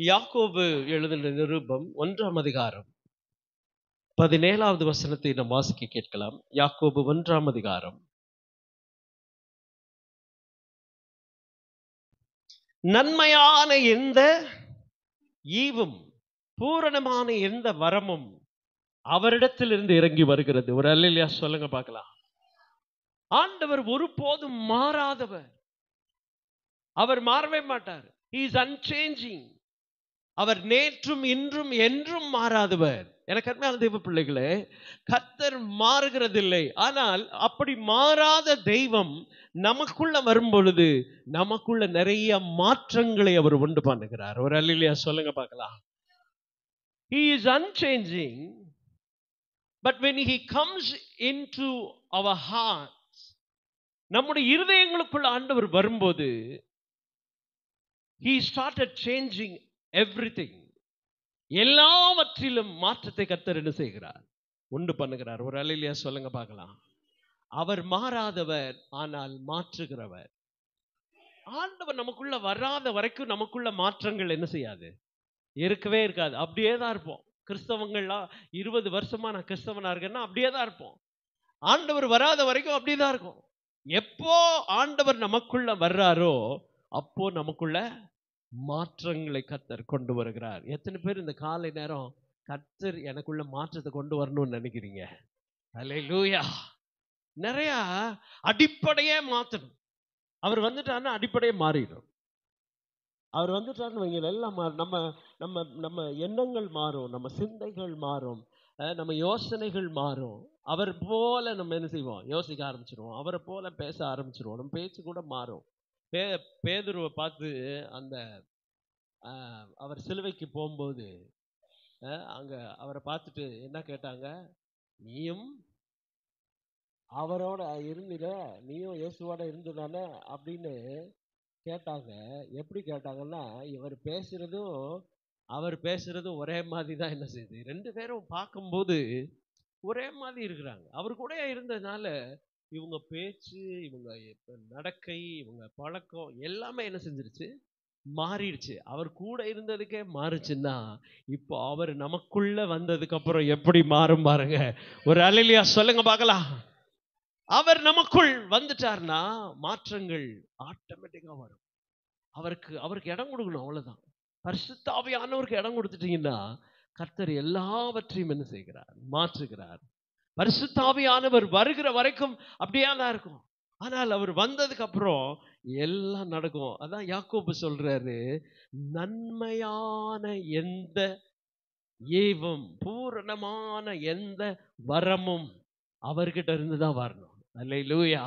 யாக்கோபு எழுதின நிருபம் 1ஆம் அதிகாரம் 17வது வசனத்தை நாம் வாசிக்க கேட்கலாம். யாக்கோபு 1ஆம் அதிகாரம். நன்மையான எந்த ஈவும் பூரணமான எந்த வரமும் அவரிடத்திலிருந்து இறங்கி வருகிறது. ஒரு அல்லேலூயா சொல்லுங்க பார்க்கலாம். ஆண்டவர் ஒருபோதும் மாறாதவர். அவர் மாறவே மாட்டார். He is unchanging. அவர் நேற்றும் இன்றும் என்றும் மாறாதவர். எனக்கு அருமையான தெய்வ பிள்ளைகளே, கர்த்தர் மாறுகிறதில்லை. ஆனால் அப்படி மாறாத தெய்வம் நமக்குள்ள வரும் பொழுது நமக்குள்ள நிறைய மாற்றங்களை அவர் உண்டு பண்ணுகிறார். ஒரு அல்லேலூயா சொல்லுங்க பார்க்கலாம். He is unchanging, but when he comes into our hearts, நம்முடைய இருதயங்களுக்குள்ள ஆண்டவர் வரும்போது he started changing everything. எல்லாவற்றிலும் மாற்றத்தை கர்த்தர் என்ன செய்கிறார்? உண்டு பண்ணுகிறார். ஒரு அல்லேலூயா சொல்லுங்க பார்க்கலாம். அவர் மாறாதவர், ஆனால் மாற்றுகிறவர். ஆண்டவர் நமக்குள்ள வராத வரைக்கும் நமக்குள்ள மாற்றங்கள் என்ன செய்யாது? இருக்கவே இருக்காது. அப்படியே தான் இருப்போம். கிறிஸ்தவங்கள்லாம் 20 வருஷமா நான் கிறிஸ்தவனா இருக்கேன்னா அப்படியே தான் இருப்போம். ஆண்டவர் வராத வரைக்கும் அப்படியே தான் இருக்கும். எப்போ ஆண்டவர் நமக்குள்ள வர்றாரோ அப்போ நமக்குள்ள மாற்றங்களை கர்த்தர் கொண்டு வருகிறார். எத்தனை பேர் இந்த காலை நேரம் கர்த்தர் எனக்குள்ள மாற்றத்தை கொண்டு வரணும்னு நினைக்கிறீங்க? அல்லேலூயா. நிறைய அடிப்படையே மாற்றணும். அவர் வந்துட்டாருன்னா அடிப்படையே மாறிடும். அவர் வந்துட்டாருன்னு வைங்க, எல்லாம் நம்ம நம்ம நம்ம எண்ணங்கள் மாறும், நம்ம சிந்தைகள் மாறும், நம்ம யோசனைகள் மாறும். அவர் போல நம்ம என்ன செய்வோம்? யோசிக்க ஆரம்பிச்சிருவோம். அவரை போல பேச ஆரம்பிச்சிருவோம். நம்ம பேச்சு கூட மாறும். பேதுருவை பார்த்து அந்த அவர் சிலுவைக்கு போகும்போது அங்க அவரை பார்த்துட்டு என்ன கேட்டாங்க? நீயும் அவரோட இருந்தில, நீயும் இயேசுவோட இருந்ததானே அப்படின்னு கேட்டாங்க. எப்படி கேட்டாங்கன்னா, இவர் பேசுறதும் அவர் பேசுறதும் ஒரே மாதிரி தான் என்ன செய்யுது. 2 பேரும் பார்க்கும்போது ஒரே மாதிரி இருக்கிறாங்க. அவர் கூட இருந்ததுனால இவங்க பேச்சு, இவங்க நடக்கை, இவங்க பழக்கம் எல்லாமே என்ன செஞ்சிருச்சு? மாறிடுச்சு. அவர் கூட இருந்ததுக்கே மாறுச்சுன்னா இப்போ அவர் நமக்குள்ள வந்ததுக்கு அப்புறம் எப்படி மாறும் பாருங்க. ஒரு அல்லேலூயா சொல்லுங்க பார்க்கலாம். அவர் நமக்குள் வந்துட்டார்னா மாற்றங்கள் ஆட்டோமேட்டிக்கா வரும். அவருக்கு இடம் கொடுக்கணும், அவ்வளவுதான். பரிசுத்த ஆவியானவருக்கு இடம் கொடுத்துட்டீங்கன்னா கர்த்தர் எல்லாவற்றையும் என்ன செய்கிறார்? மாற்றுகிறார். பரிசுத்த ஆவியானவர் வருகிற வரைக்கும் அப்படியே தான் இருக்கும். ஆனால் அவர் வந்ததுக்கு அப்புறம் எல்லாம் நடக்கும். அதான் யாக்கோபு சொல்றாரு, நன்மையான எந்த ஈவும் பூரணமான எந்த வரமும் அவர்கிட்ட இருந்து தான் வரணும். அல்லேலூயா,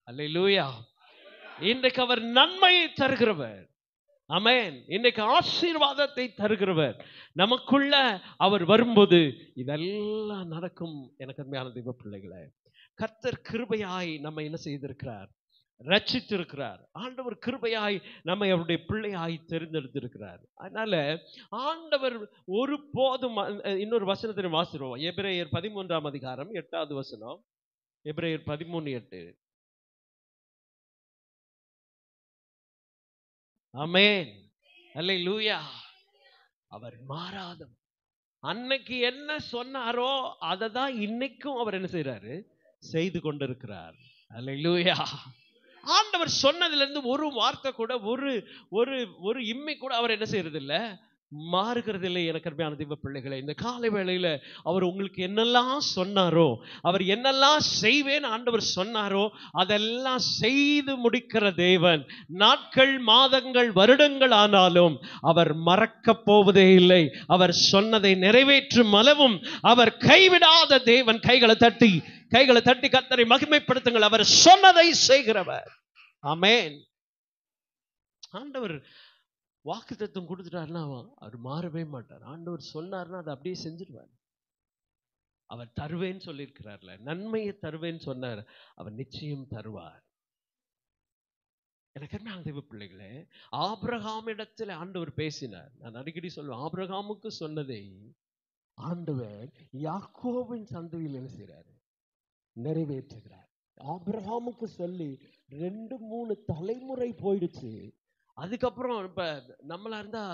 அல்லேலூயா. இன்றைக்கு அவர் நன்மையை தருகிறவர். ஆமென். இன்னைக்கு ஆசீர்வாதத்தை தருகிறவர். நமக்குள்ள அவர் வரும்போது இதெல்லாம் நடக்கும். எனக்கு அருமையான தெய்வ பிள்ளைகளே, கர்த்தர் கிருபையாய் நம்ம என்ன செய்திருக்கிறார்? ரட்சித்திருக்கிறார். ஆண்டவர் கிருபையாய் நம்மை அவருடைய பிள்ளையாய் தெரிந்தெடுத்திருக்கிறார். அதனால ஆண்டவர் ஒரு போதும் இன்னொரு வசனத்தை வாசிடுவோம். எபிரேயர் 13ஆம் அதிகாரம் 8வது வசனம். எபிரேயர் 13:8. ஆமென், அல்லேலூயா. அவர் மாறாதவர். அன்னைக்கு என்ன சொன்னாரோ அதை தான் இன்னைக்கும் அவர் என்ன செய்யறாரு? செய்து கொண்டிருக்கிறார். அல்லேலூயா. ஆண்டவர் சொன்னதுல இருந்து ஒரு வார்த்தை கூட, ஒரு ஒரு ஒரு இம்மை கூட அவர் என்ன செய்யறது இல்லை? மாறுகிறது இல்லை. எனக்கு அருமையான தெய்வ பிள்ளைகளை, இந்த காலை வேளையில அவர் உங்களுக்கு என்னெல்லாம் சொன்னாரோ, அவர் என்னெல்லாம் செய்வேன் ஆண்டவர் சொன்னாரோ அதெல்லாம் செய்து முடிக்கிற தேவன். நாட்கள், மாதங்கள், வருடங்கள் ஆனாலும் அவர் மறக்க போவதே இல்லை. அவர் சொன்னதை நிறைவேற்றும் அளவும் அவர் கைவிடாத தேவன். கைகளை தட்டி கர்த்தரை மகிமைப்படுத்துங்கள். அவர் சொன்னதை செய்கிறவர். ஆமென். ஆண்டவர் வாக்குத்தத்தம் கொடுத்துட்டாருன்னா அவர் மாறவே மாட்டார். ஆண்டவர் சொன்னார்னா அதை அப்படியே செஞ்சிருவார். அவர் தருவேன்னு சொல்லியிருக்கிறார்ல, நன்மையை தருவேன்னு சொன்னார், அவர் நிச்சயம் தருவார். எனக்கு என்ன தெய்வ பிள்ளைகளே, ஆபிரகாமிடத்தில் ஆண்டவர் பேசினார். நான் அடிக்கடி சொல்லுவேன், ஆபிரகாமுக்கு சொன்னதை ஆண்டவர் யாக்கோபின் சந்ததியில் என்ன செய்கிறார்? நிறைவேற்றுகிறார். ஆபிரகாமுக்கு சொல்லி 2-3 தலைமுறை போயிடுச்சு. அதுக்கப்புறம் இப்ப நம்மளா இருந்தா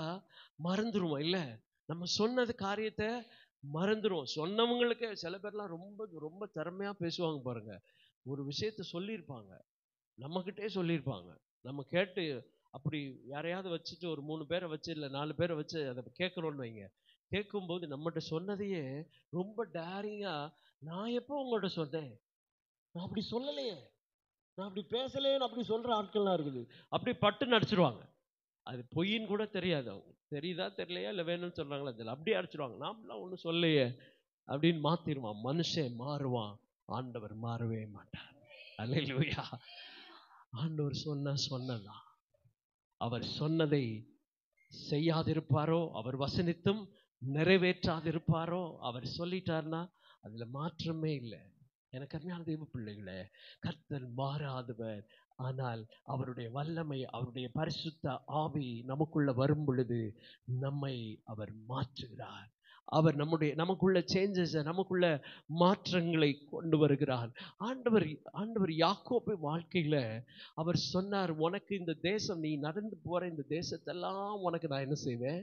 மறந்துருவோம் இல்ல, நம்ம சொன்னது காரியத்தை மறந்துருவோம். சொன்னவங்களுக்கு சில பேர்லாம் ரொம்ப ரொம்ப திறமையா பேசுவாங்க பாருங்க. ஒரு விஷயத்த சொல்லியிருப்பாங்க, நம்மகிட்டே சொல்லியிருப்பாங்க, நம்ம கேட்டு அப்படி யாரையாவது வச்சுட்டு ஒரு 3 பேரை வச்சு இல்ல 4 பேரை வச்சு அதை கேட்குறோன்னு வைங்க. கேட்கும்போது நம்மகிட்ட சொன்னதையே ரொம்ப டேரிங்கா, நான் எப்போ உங்கள்கிட்ட சொன்னேன், நான் அப்படி சொல்லலையே, நான் அப்படி பேசலையேன்னு அப்படி சொல்ற ஆட்கள்லாம் இருக்குது. அப்படி பட்டு நடிச்சிருவாங்க. அது பொய்ன்னு கூட தெரியாது. அவங்க தெரியுதா தெரியலையா இல்லை வேணும்னு சொல்றாங்களா தெரியல, அப்படியே அடிச்சிருவாங்க. நான்லாம் ஒன்றும் சொல்லையே அப்படின்னு மாத்திருவான். மனுஷன் மாறுவான், ஆண்டவர் மாறவே மாட்டார். அல்லேலூயா. ஆண்டவர் சொன்னதான். அவர் சொன்னதை செய்யாதிருப்பாரோ, அவர் வசனித்தும் நிறைவேற்றாதிருப்பாரோ, அவர் சொல்லிட்டார்னா அதுல மாற்றமே இல்லை. எனக்கு அருமையான தெய்வ பிள்ளைகளே, கர்த்தர் மாறாதவர். ஆனால் அவருடைய வல்லமை, அவருடைய பரிசுத்த ஆவி நமக்குள்ள வரும் பொழுது நம்மை அவர் மாற்றுகிறார். அவர் நமக்குள்ள சேஞ்சஸ், நமக்குள்ள மாற்றங்களை கொண்டு வருகிறார். ஆண்டவர் ஆண்டவர் யாக்கோபு வாழ்க்கையில அவர் சொன்னார், உனக்கு இந்த தேசம், நீ நடந்து போற இந்த தேசத்தெல்லாம் உனக்கு நான் என்ன செய்வேன்,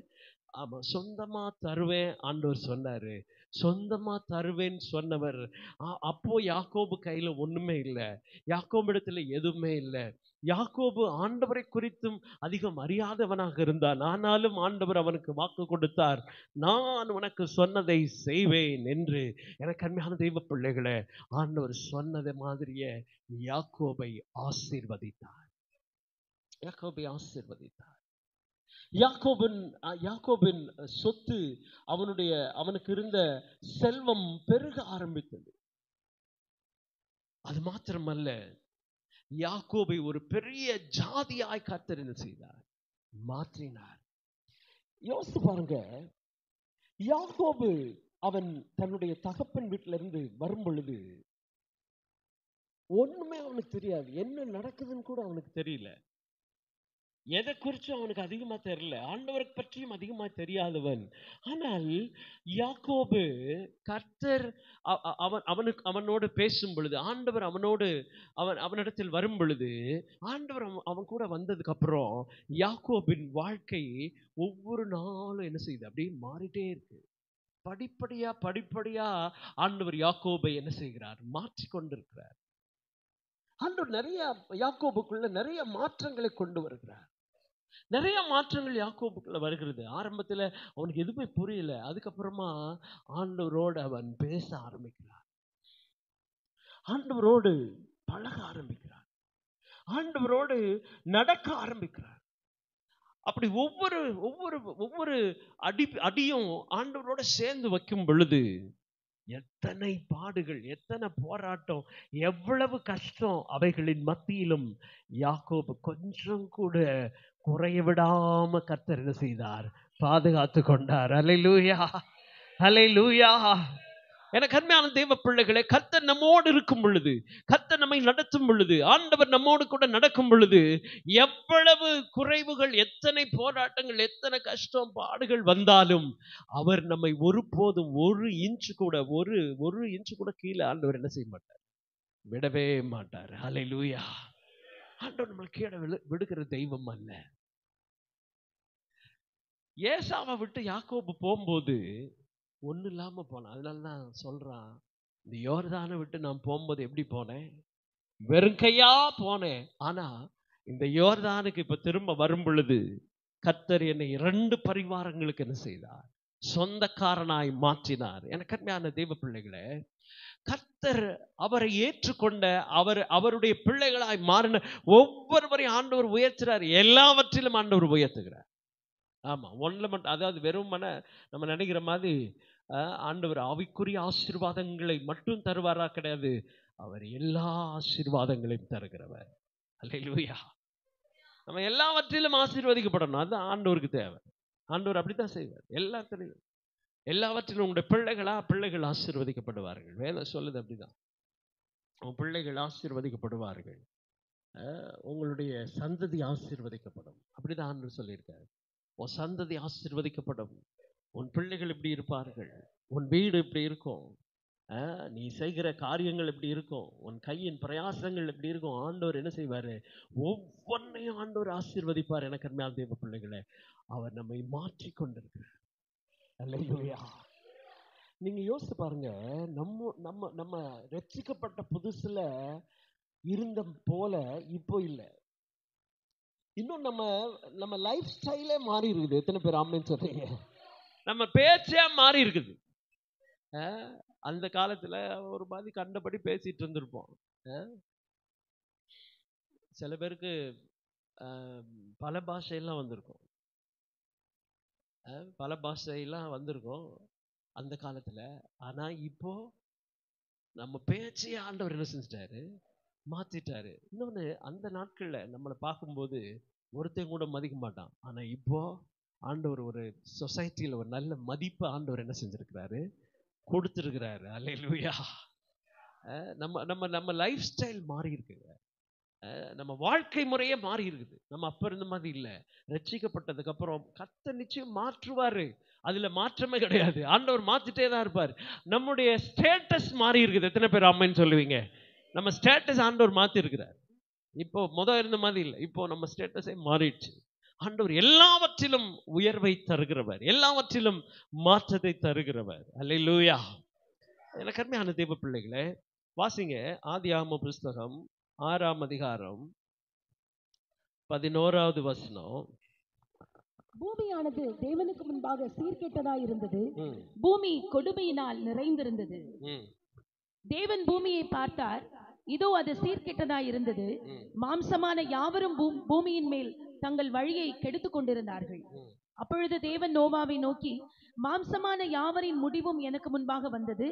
ஆமா சொந்தமா தருவேன் ஆண்டவர் சொன்னாரு. சொந்தமா தருவேன்னு சொன்னவர், அப்போ யாக்கோபு கையில ஒண்ணுமே இல்லை, யாக்கோபு இடத்துல எதுவுமே இல்லை. யாக்கோபு ஆண்டவரை குறித்தும் அதிகம் அறியாதவனாக இருந்தான். ஆனாலும் ஆண்டவர் அவனுக்கு வாக்கு கொடுத்தார், நான் உனக்கு சொன்னதை செய்வேன் என்று. எனக்கு அருமையான தெய்வ பிள்ளைகளே, ஆண்டவர் சொன்னதை மாதிரியே யாக்கோபை ஆசீர்வதித்தார். யாக்கோபை ஆசீர்வதித்தார். யாக்கோபின் சொத்து, அவனுக்கு இருந்த செல்வம் பெருக ஆரம்பித்தது. அது மாத்திரமல்ல, யாக்கோபை ஒரு பெரிய ஜாதியாய் கர்த்தர் என்ன செய்தார், மாற்றினார். யோசித்து பாருங்க, யாக்கோபு அவன் தன்னுடைய தகப்பன் வீட்டில இருந்து வரும் பொழுது ஒண்ணுமே அவனுக்கு தெரியாது, என்ன நடக்குதுன்னு கூட அவனுக்கு தெரியல, எதை குறிச்சும் அவனுக்கு அதிகமா தெரியல, ஆண்டவரை பற்றியும் அதிகமா தெரியாதவன். ஆனால் யாக்கோபு, கர்த்தர் அவனோடு பேசும் பொழுது, ஆண்டவர் அவனிடத்தில் வரும் பொழுது, ஆண்டவர் அவன் கூட வந்ததுக்கு அப்புறம் யாக்கோபின் வாழ்க்கை ஒவ்வொரு நாளும் என்ன செய்யுது, அப்படியே மாறிட்டே இருக்கு. படிப்படியா ஆண்டவர் யாக்கோபை என்ன செய்கிறார், மாற்றிக்கொண்டிருக்கிறார். ஆண்டவர் யாக்கோபுக்குள்ள நிறைய மாற்றங்களை கொண்டு வருகிறார். நிறைய மாற்றங்கள் யாக்கோபுக்குள்ள வருகிறது. ஆரம்பத்தில் அவனுக்கு எதுவுமே புரியல, அதுக்கப்புறமா ஆண்டவரோடு அவன் பேச ஆரம்பிக்கிறான், ஆண்டவரோடு பழக ஆரம்பிக்கிறான், ஆண்டவரோடு நடக்க ஆரம்பிக்கிறார். அப்படி ஒவ்வொரு ஒவ்வொரு ஒவ்வொரு அடியும் ஆண்டவரோட சேர்ந்து வைக்கும் பொழுது எத்தனை பாடுகள், எத்தனை போராட்டம், எவ்வளவு கஷ்டம், அவைகளின் மத்தியிலும் யாக்கோபு கொஞ்சம் கூட குறைய விடாம கர்த்தர் என்ன செய்தார், பாதுகாத்து கொண்டார். அல்லேலூயா, அல்லேலூயா. எனக்கு அருமையான தேவ பிள்ளைகளே, கர்த்தர் நம்மோடு இருக்கும் பொழுது, கர்த்தர் நம்மை நடத்தும் பொழுது, ஆண்டவர் நம்மோடு கூட நடக்கும் பொழுது, எவ்வளவு குறைவுகள், எத்தனை போராட்டங்கள், எத்தனை கஷ்டம் பாடுகள் வந்தாலும் அவர் நம்மை ஒருபோதும் ஒரு இன்ச்சு கூட கீழே ஆண்டவர் என்ன செய்ய மாட்டார், விடவே மாட்டார். அல்லேலூயா. ஆண்டவர் நம்மளை கீழே விடுகிற தெய்வம் அல்ல. ஏசாவை விட்டு யாக்கோபு போகும்போது ஒண்ணு இல்லாம போனான். அதனாலதான் சொல்றான், இந்த யோர்தானை விட்டு நான் போகும்போது எப்படி போனேன், வெறும் கையா போனேன். ஆனா இந்த யோர்தானுக்கு இப்ப திரும்ப வரும் பொழுது கர்த்தர் என்னை 2 பரிவாரங்களுக்கு என்ன செய்தார், சொந்தக்காரனாய் மாற்றினார். எனக்கு அருமையான தெய்வ பிள்ளைகளே, கர்த்தர் அவரை ஏற்றுக்கொண்ட, அவருடைய பிள்ளைகளாய் மாறின ஒவ்வொருவரையும் ஆண்டவர் உயர்த்துறார். எல்லாவற்றிலும் ஆண்டவர் உயர்த்துகிறார். ஆமா, ஒன்ல மட்டும், அதாவது வெறும் நம்ம நினைக்கிற மாதிரி ஆண்டவர் ஆவிக்குரிய ஆசீர்வாதங்களை மட்டும் தருவாரா, கிடையாது. அவர் எல்லா ஆசீர்வாதங்களையும் தருகிறவர். அல்லேலூயா. நம்ம எல்லாவற்றிலும் ஆசீர்வதிக்கப்படணும், அது ஆண்டவருக்கு தேவை. ஆண்டவர் அப்படித்தான் செய்வார். எல்லாவற்றிலும் உங்களுடைய பிள்ளைகள் ஆசீர்வதிக்கப்படுவார்கள். வேதம் சொல்லுது அப்படிதான், உன் பிள்ளைகள் ஆசீர்வதிக்கப்படுவார்கள், உங்களுடைய சந்ததி ஆசீர்வதிக்கப்படும். அப்படிதான் ஆண்டவர் சொல்லியிருக்காரு. உன் சந்ததி ஆசீர்வதிக்கப்படும், உன் பிள்ளைகள் இப்படி இருப்பார்கள், உன் வீடு இப்படி இருக்கும், நீ செய்கிற காரியங்கள் எப்படி இருக்கும், உன் கையின் பிரயாசங்கள் எப்படி இருக்கும், ஆண்டவர் என்ன செய்வாரு, ஒவ்வொன்றையும் ஆண்டவர் ஆசீர்வதிப்பார். எனக்கு அருமையான தேவ பிள்ளைகளே, அவர் நம்மை மாற்றி கொண்டிருக்கிறார். அல்லேலூயா. நீங்க யோசிச்சு பாருங்க, நம்ம நம்ம நம்ம ரட்சிக்கப்பட்ட புதுசுல இருந்த போல இப்போ இல்ல. இன்னும் நம்ம நம்ம லைஃப் ஸ்டைலே மாறி இருக்குது. எத்தனை பேர் ஆமென் சொல்றீங்க? நம்ம பேச்சே மாறி இருக்குது. அந்த காலத்துல ஒரு மாதிரி கண்டபடி பேசிட்டு இருந்திருப்போம். சில பேருக்கு பல பாஷையெல்லாம் வந்திருக்கும். பல பாஷையெல்லாம் வந்திருக்கும் அந்த காலத்துல. ஆனா இப்போ நம்ம பேச்சையே ஆண்டவர் என்ன செஞ்சிட்டாரு, மாத்திட்டாரு. இன்னொன்னு, அந்த நாட்கள்ல நம்மளை பார்க்கும்போது ஒருத்தன் கூட மதிக்க மாட்டான். ஆனா இப்போ ஆண்டவர் ஒரு சொசைட்டில ஒரு நல்ல மதிப்பு ஆண்டவர் என்ன செஞ்சிருக்கிறாரு, கொடுத்திருக்கிறாரு. அல்லேலூயா. நம்ம நம்ம நம்ம லைஃப் ஸ்டைல் மாறி இருக்குங்க. நம்ம வாழ்க்கை முறையே மாறி இருக்குது. நம்ம அப்ப இருந்த மாதிரி இல்ல. ரட்சிக்கப்பட்டதுக்கு அப்புறம் கர்த்தர் நிச்சயம் மாற்றுவாரு. அதுல மாற்றமே கிடையாது. ஆண்டவர் மாத்திட்டே தான் இருப்பார். நம்முடைய ஸ்டேட்டஸ் மாறி இருக்குது. எத்தனை பேர் ஆமென் சொல்லுவீங்க? நம்ம ஸ்டேட்டஸ் ஆண்டவர் மாத்தி இருக்கிறார். இப்போ இருந்த மாதிரி இல்லை. இப்போ நம்ம ஸ்டேட்டஸே மாறிடுச்சு. ஆண்டவர் எல்லாவற்றிலும் உயர்வை தருகிறவர், எல்லாவற்றிலும் மாற்றத்தை தருகிறவர். அல்லேலூயா. எனக்கு அருமையான தேவ பிள்ளைகளே, வாசிங்க ஆதியாகம புஸ்தகம் 6ஆம் அதிகாரம் 11வது வசனம். பூமியானது தேவனுக்கு முன்பாக சீர்கெட்டதாய் இருந்தது, பூமி கொடுமையினால் நிறைந்திருந்தது. தேவன் பூமியை பார்த்தார், இதோ அது சீர்கெட்டதாய் இருந்தது, மாம்சமான யாவரும் பூமியின் மேல் தங்கள் வழியை கெடுத்துக் கொண்டிருந்தார்கள். அப்பொழுது தேவன் நோவாவை நோக்கி, மாம்சமான யாவரின் முடிவும் எனக்கு முன்பாக வந்தது,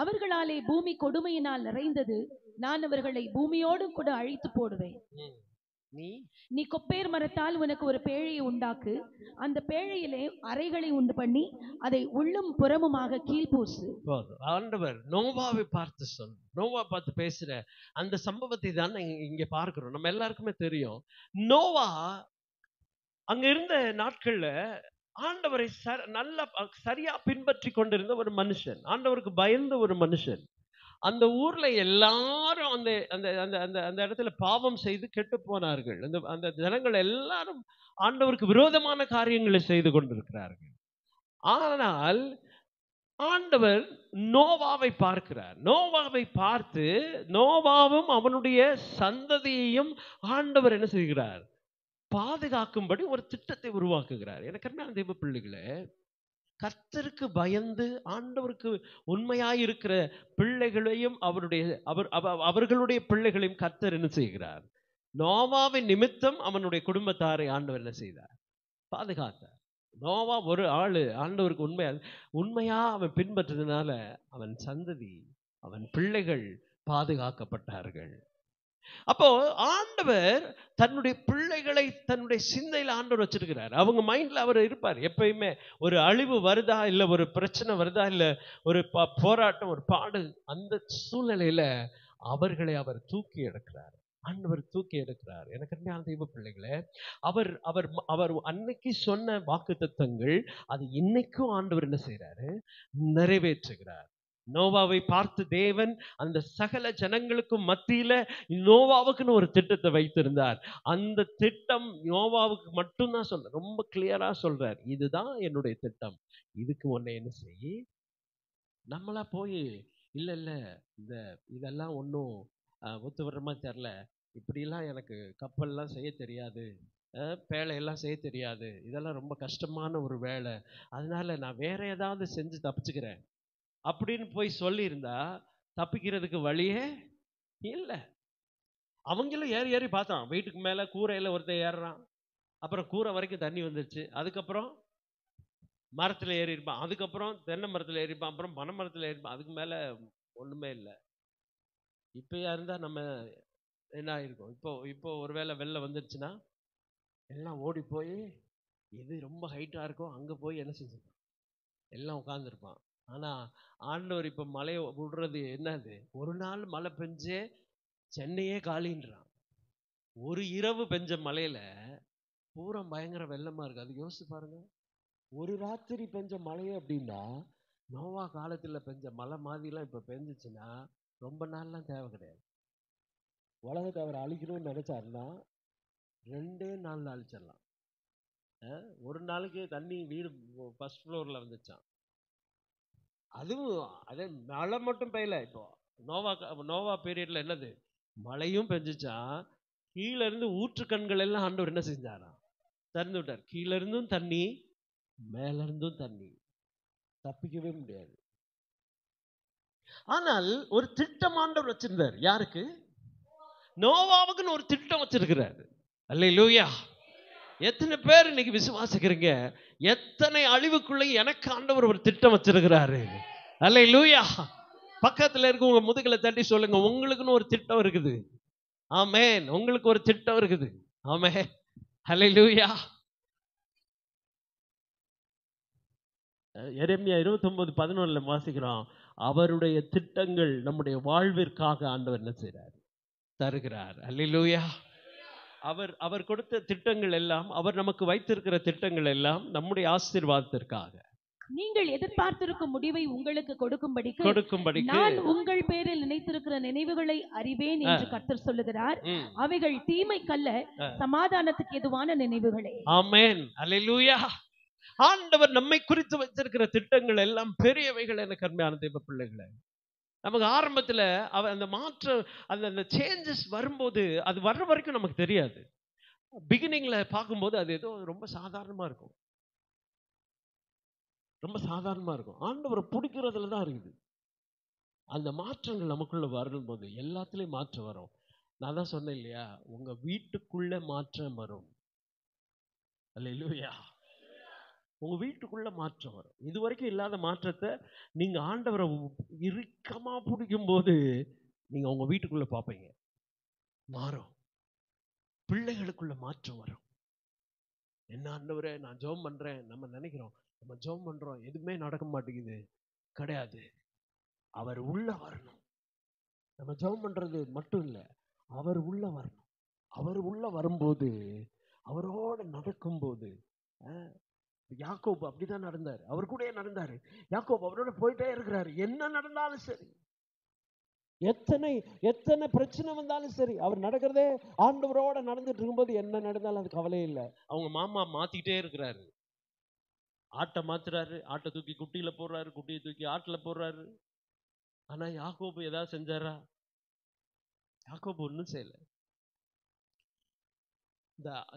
அவர்களாலே பூமி கொடுமையினால் நிறைந்தது, நான் அவர்களை பூமியோடு கூட அழித்து போடுவேன். நீ கொப்பேர் மரத்தால் உனக்கு ஒரு பேழையை உண்டாக்கு, அந்த பேழையிலே அறைகளை உண்டு பண்ணி அதை உள்ளும் புறமுமாக கீழ்பூசு. ஆண்டவர் நோவாவை பார்த்து நோவா பார்த்து பேசுற அந்த சம்பவத்தை தான் இங்க பார்க்கிறோம். நம்ம எல்லாருக்குமே தெரியும். நோவா அங்க இருந்த நாட்கள்ல ஆண்டவரை நல்ல சரியா பின்பற்றி கொண்டிருந்த ஒரு மனுஷன், ஆண்டவருக்கு பயந்த ஒரு மனுஷன். அந்த ஊர்ல எல்லாரும் அந்த அந்த அந்த அந்த அந்த இடத்துல பாவம் செய்து கெட்டு போனார்கள். அந்த அந்த ஜனங்கள் எல்லாரும் ஆண்டவருக்கு விரோதமான காரியங்களை செய்து கொண்டிருக்கிறார்கள். ஆனால் ஆண்டவர் நோவாவை பார்க்கிறார். நோவாவை பார்த்து நோவாவும் அவனுடைய சந்ததியையும் ஆண்டவர் என்ன செய்கிறார், பாதுகாக்கும்படி ஒரு திட்டத்தை உருவாக்குகிறார். எனக்கு என்ன தேவ பிள்ளைகளே, கர்த்தருக்கு பயந்து ஆண்டவருக்கு உண்மையாயிருக்கிற பிள்ளைகளையும் அவர்களுடைய பிள்ளைகளையும் கர்த்தர் என்ன செய்கிறார், நோவாவின் நிமித்தம் அவனுடைய குடும்பத்தாரை ஆண்டவர் என்ன செய்தார், பாதுகாத்தார். நோவா ஒரு ஆளு ஆண்டவருக்கு உண்மையா அவன் பின்பற்றதுனால அவன் சந்ததி, அவன் பிள்ளைகள் பாதுகாக்கப்பட்டார்கள். அப்போ ஆண்டவர் தன்னுடைய பிள்ளைகளை தன்னுடைய சிந்தையில ஆண்டவர் வச்சிருக்கிறார். அவங்க மைண்ட்ல அவர் இருப்பார் எப்பயுமே. ஒரு அழிவு வருதா, இல்ல ஒரு பிரச்சனை வருதா, இல்ல ஒரு போராட்டம், ஒரு பாடு, அந்த சூழ்நிலையில அவர்களை அவர் தூக்கி எடுக்கிறார். ஆண்டவர் தூக்கி எடுக்கிறார். எனக்கு என்ன தெய்வ பிள்ளைகளே, அவர் அவர் அவர் அன்னைக்கு சொன்ன வாக்குத்தத்தங்கள் அது இன்னைக்கும் ஆண்டவர் என்ன செய்யறாரு, நிறைவேற்றுகிறார். நோவாவை பார்த்து தேவன் அந்த சகல ஜனங்களுக்கும் மத்தியில நோவாவுக்குன்னு ஒரு திட்டத்தை வைத்திருந்தார். அந்த திட்டம் நோவாவுக்கு மட்டும்தான் சொல்ற, ரொம்ப கிளியரா சொல்றார், இதுதான் என்னுடைய திட்டம், இதுக்கு உன்னை என்ன செய்ய. நம்மளா போய் இல்ல இல்ல இதெல்லாம் ஒன்றும் ஒத்து வர்ற மாதிரி தெரியல, இப்படிலாம் எனக்கு கப்பல்லாம் செய்ய தெரியாது, வேலையெல்லாம் செய்ய தெரியாது, இதெல்லாம் ரொம்ப கஷ்டமான ஒரு வேலை, அதனால நான் வேற ஏதாவது செஞ்சு தப்பிச்சுக்கிறேன் அப்படின்னு போய் சொல்லியிருந்தா தப்பிக்கிறதுக்கு வழியே இல்லை. அவங்களும் ஏறி ஏறி பார்த்தான். வீட்டுக்கு மேலே கூரையில் ஒருத்தர் ஏறுறான், அப்புறம் கூரை வரைக்கும் தண்ணி வந்துருச்சு, அதுக்கப்புறம் மரத்தில் ஏறி இருப்பான், அதுக்கப்புறம் தென்னை மரத்தில் ஏறிப்பான், அப்புறம் பனை மரத்தில் ஏறிப்பான், அதுக்கு மேலே ஒன்றுமே இல்லை. இப்போயா இருந்தால் நம்ம என்ன ஆயிருக்கும், இப்போ ஒருவேளை வெளில வந்துருச்சுன்னா எல்லாம் ஓடி போய் எது ரொம்ப ஹைட்டாக இருக்கோ அங்கே போய் என்ன செஞ்சிருப்பான், எல்லாம் உட்காந்துருப்பான். ஆனால் ஆண்டவர் இப்போ மழையை விடுறது என்னது, ஒரு நாள் மழை பெஞ்சே சென்னையே காலின்றான். ஒரு இரவு பெஞ்ச மழையில பூரா பயங்கர வெள்ளமா இருக்கு. அது யோசிச்சு பாருங்க. ஒரு ராத்திரி பெஞ்ச மழையே அப்படின்னா நோவா காலத்துல பெஞ்ச மழை மாதிரிலாம் இப்ப பெஞ்சிச்சுன்னா ரொம்ப நாள்லாம் தேவை கிடையாது. உலகத்தை அவர் அழிக்கணும்னு நினைச்சாருன்னா 2 நாள்ல அழிச்சிடலாம். ஒரு நாளைக்கு தண்ணி வீடு ஃபர்ஸ்ட் ஃப்ளோர்ல வந்துச்சான். அதுவும் அதே மழை மட்டும் பெய்யல. இப்போ நோவா பீரியட்ல என்னது, மழையும் பெஞ்சிச்சான். கீழே இருந்து ஊற்றுக்கண்கள் எல்லாம் ஆண்டவர் என்ன செஞ்சாராம், திறந்து விட்டார். கீழே இருந்தும் தண்ணி, மேல இருந்தும் தண்ணி, தப்பிக்கவே முடியாது. ஆனால் ஒரு திட்டம் ஆண்டவர் வச்சிருந்தார். யாருக்கு? நோவாவுக்குன்னு ஒரு திட்டம் வச்சிருக்கிறார். அல்லேலூயா. எத்தனை பேர் இன்னைக்கு விசுவாசிக்கிறீங்க? எத்தனை அழிவுக்குள்ள எனக்கு ஆண்டவர் ஒரு திட்டம் வச்சிருக்கிறாரு. அல்லேலூயா. பக்கத்துல இருக்க உங்க முதுகுல தட்டி சொல்லுங்க, உங்களுக்குன்னு ஒரு திட்டம் இருக்குது. ஆமென். உங்களுக்கு ஒரு திட்டம் இருக்குது. ஆமென். அல்லேலூயா. எரேமியா 29:11 வாசிக்கிறோம். அவருடைய திட்டங்கள் நம்முடைய வாழ்விற்காக ஆண்டவர் என்ன செய்றார், தருகிறார். அல்லேலூயா. அவர் கொடுத்த திட்டங்கள் எல்லாம், அவர் நமக்கு வைத்திருக்கிற திட்டங்கள் எல்லாம் நம்முடைய ஆசீர்வாதத்திற்காக, நீங்கள் எதிர்பார்த்திருக்கும் முடிவை உங்களுக்கு கொடுக்கும்படிக்கு நான் உங்கள் பேரில் நினைத்திருக்கிற நினைவுகளை அறிவேன் என்று கர்த்தர் சொல்லுகிறார். அவைகள் தீமைக்கல்ல, சமாதானத்துக்கு ஏதுவான நினைவுகளே. ஆமென். அல்லேலூயா. ஆண்டவர் நம்மை குறித்து வைத்திருக்கிற திட்டங்கள் எல்லாம் பெரியவைகள். எனக்கு அருமையான தேவ பிள்ளைகளே, நமக்கு ஆரம்பத்துல அந்த மாற்றம், அந்த சேஞ்சஸ் வரும்போது, அது வர்ற வரைக்கும் நமக்கு தெரியாது. பிகினிங்ல பார்க்கும்போது அது ஏதோ ரொம்ப சாதாரணமா இருக்கும். ரொம்ப சாதாரணமா இருக்கும். ஆண்டவரை பிடிக்கிறதுல தான் இருக்குது. அந்த மாற்றங்கள் நமக்குள்ள வரும்போது எல்லாத்துலயும் மாற்றம் வரும். நான் தான் சொன்னேன் இல்லையா, உங்க வீட்டுக்குள்ள மாற்றம் வரும். அல்லேலூயா. உங்க வீட்டுக்குள்ள மாற்றம் வரும். இதுவரைக்கும் இல்லாத மாற்றத்தை நீங்க ஆண்டவரை இறுக்கமா பிடிக்கும் போது நீங்க உங்க வீட்டுக்குள்ள பார்ப்பீங்க. மாறும். பிள்ளைகளுக்குள்ள மாற்றம் வரும். என்ன ஆண்டவரே, நான் ஜெபம் பண்றேன். நம்ம நினைக்கிறோம், நம்ம ஜெபம் பண்றோம், எதுவுமே நடக்க மாட்டேங்குது. கிடையாது. அவர் உள்ள வரணும். நம்ம ஜெபம் பண்றது மட்டும் இல்ல, அவர் உள்ள வரணும். அவர் உள்ள வரும்போது, அவரோட நடக்கும்போது, யாக்கோபு அப்படிதான் நடந்தாரு. அவர் கூட நடந்தாரு. யாக்கோபு அவரோட போயிட்டே இருக்கிறாரு. என்ன நடந்தாலும் சரி, எத்தனை பிரச்சனை வந்தாலும் சரி, அவர் நடக்கிறதே ஆண்டவரோட நடந்துட்டு இருக்கும்போது என்ன நடந்தாலும் அது கவலை இல்லை. அவங்க மாமா மாத்திக்கிட்டே இருக்கிறாரு. ஆட்டை மாத்துறாரு, ஆட்டை தூக்கி குட்டியில போடுறாரு, குட்டியை தூக்கி ஆட்டுல போடுறாரு. ஆனா யாக்கோபு ஏதாவது செஞ்சாரா? யாக்கோபு ஒன்றும் செய்யல.